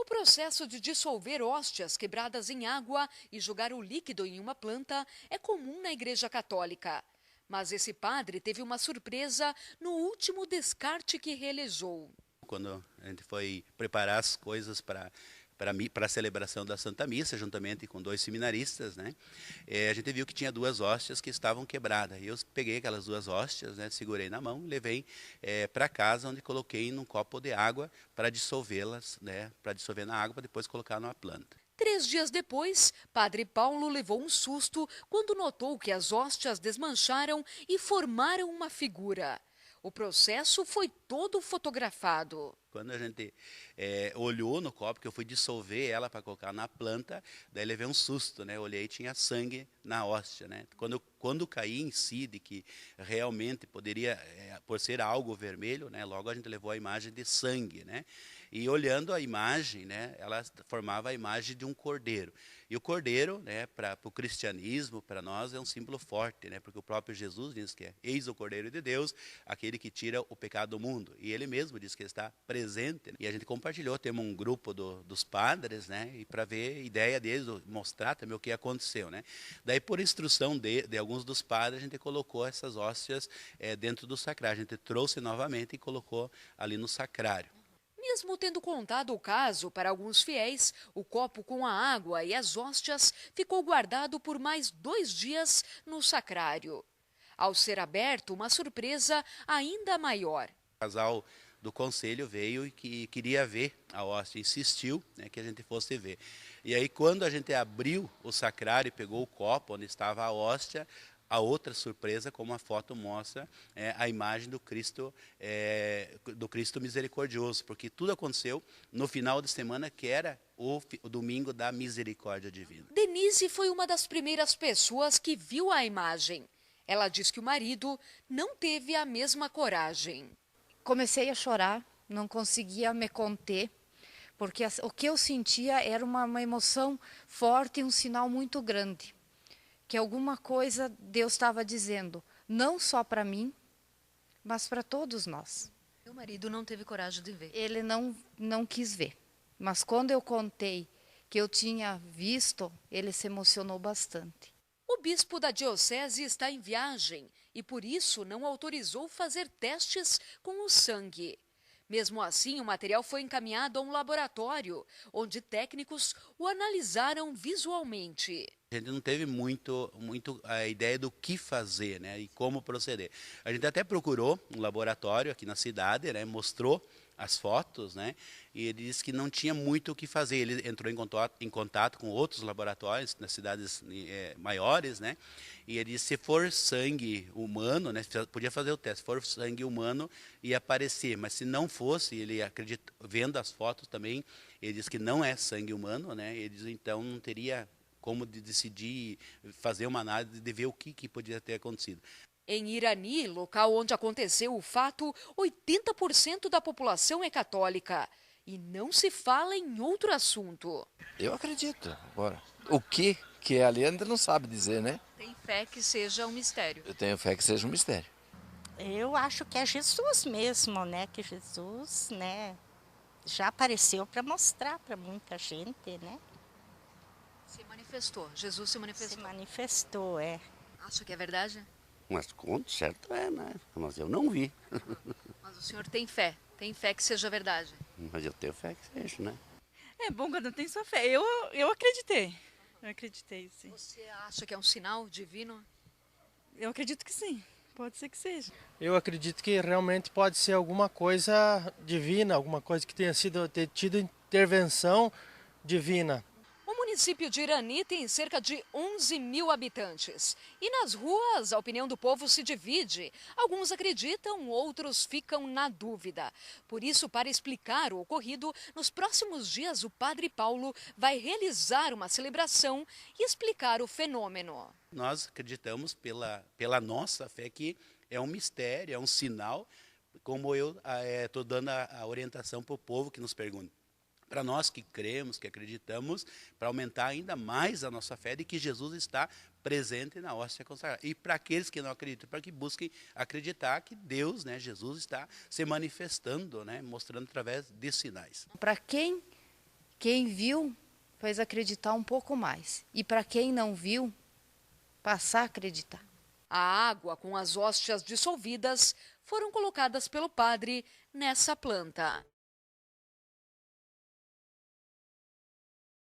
processo de dissolver hóstias quebradas em água e jogar o líquido em uma planta é comum na Igreja Católica. Mas esse padre teve uma surpresa no último descarte que realizou. Quando a gente foi preparar as coisas para a celebração da Santa Missa, juntamente com 2 seminaristas, né? A gente viu que tinha 2 hóstias que estavam quebradas. E eu peguei aquelas 2 hóstias, né? Segurei na mão e levei para casa, onde coloquei num copo de água para dissolvê-las, né? Para dissolver na água, para depois colocar numa planta. 3 dias depois, Padre Paulo levou um susto quando notou que as hóstias desmancharam e formaram uma figura. O processo foi todo fotografado. Quando a gente olhou no copo, que eu fui dissolver ela para colocar na planta, daí levei um susto, né? Olhei e tinha sangue na hóstia, né? Quando caí em si de que realmente poderia, por ser algo vermelho, né? Logo a gente levou a imagem de sangue, né? E olhando a imagem, né? Ela formava a imagem de um cordeiro. E o cordeiro, né? Para o cristianismo, para nós, é um símbolo forte, né? Porque o próprio Jesus diz que é eis o Cordeiro de Deus, aquele que tira o pecado do mundo. E ele mesmo diz que está presente. E a gente compartilhou, temos um grupo dos padres, né? E para ver a ideia deles, mostrar também o que aconteceu, né? Daí, por instrução de alguns dos padres, a gente colocou essas hóstias dentro do sacrário. A gente trouxe novamente e colocou ali no sacrário. Mesmo tendo contado o caso para alguns fiéis, o copo com a água e as hóstias ficou guardado por mais 2 dias no sacrário. Ao ser aberto, uma surpresa ainda maior. O casal do conselho veio e que queria ver a hóstia, insistiu, né, que a gente fosse ver. E aí, quando a gente abriu o sacrário e pegou o copo onde estava a hóstia, a outra surpresa, como a foto mostra, a imagem do Cristo misericordioso, porque tudo aconteceu no final de semana, que era o domingo da misericórdia divina. Denise foi uma das primeiras pessoas que viu a imagem. Ela diz que o marido não teve a mesma coragem. Comecei a chorar, não conseguia me conter, porque o que eu sentia era uma emoção forte e um sinal muito grande. Que alguma coisa Deus estava dizendo, não só para mim, mas para todos nós. Meu marido não teve coragem de ver. Ele não quis ver, mas quando eu contei que eu tinha visto, ele se emocionou bastante. O bispo da diocese está em viagem e por isso não autorizou fazer testes com o sangue. Mesmo assim, o material foi encaminhado a um laboratório, onde técnicos o analisaram visualmente. A gente não teve muito a ideia do que fazer, né, e como proceder. A gente até procurou um laboratório aqui na cidade, né, mostrou as fotos, né, e ele disse que não tinha muito o que fazer. Ele entrou em contato com outros laboratórios nas cidades maiores, né, e ele disse, se for sangue humano, né, podia fazer o teste, se for sangue humano ia aparecer, mas se não fosse, ele acredita, vendo as fotos também, ele disse que não é sangue humano, né, ele diz, então não teria como de decidir fazer uma análise de ver o que podia ter acontecido. Em Irani, local onde aconteceu o fato, 80% da população é católica. E não se fala em outro assunto. Eu acredito. Agora, o que é ali ainda não sabe dizer, né? Tem fé que seja um mistério. Eu tenho fé que seja um mistério. Eu acho que é Jesus mesmo, né? Que Jesus, né, já apareceu para mostrar para muita gente, né? Se manifestou, Jesus se manifestou. Se manifestou, é. Acha que é verdade? Mas certo né? Mas eu não vi. Mas o senhor tem fé que seja verdade. Mas eu tenho fé que seja, né? É bom quando tem sua fé. Eu acreditei. Eu acreditei, sim. Você acha que é um sinal divino? Eu acredito que sim. Pode ser que seja. Eu acredito que realmente pode ser alguma coisa divina, alguma coisa que tenha tido intervenção divina. O município de Irani tem cerca de 11 mil habitantes. E nas ruas, a opinião do povo se divide. Alguns acreditam, outros ficam na dúvida. Por isso, para explicar o ocorrido, nos próximos dias o Padre Paulo vai realizar uma celebração e explicar o fenômeno. Nós acreditamos pela nossa fé que é um mistério, é um sinal, como eu estou dando a orientação para o povo que nos pergunta. Para nós que cremos, que acreditamos, para aumentar ainda mais a nossa fé de que Jesus está presente na hóstia consagrada. E para aqueles que não acreditam, para que busquem acreditar que Deus, né, Jesus está se manifestando, né, mostrando através de sinais. Para quem Quem viu faz acreditar um pouco mais. E para quem não viu, passar a acreditar. A água com as hóstias dissolvidas foram colocadas pelo padre nessa planta.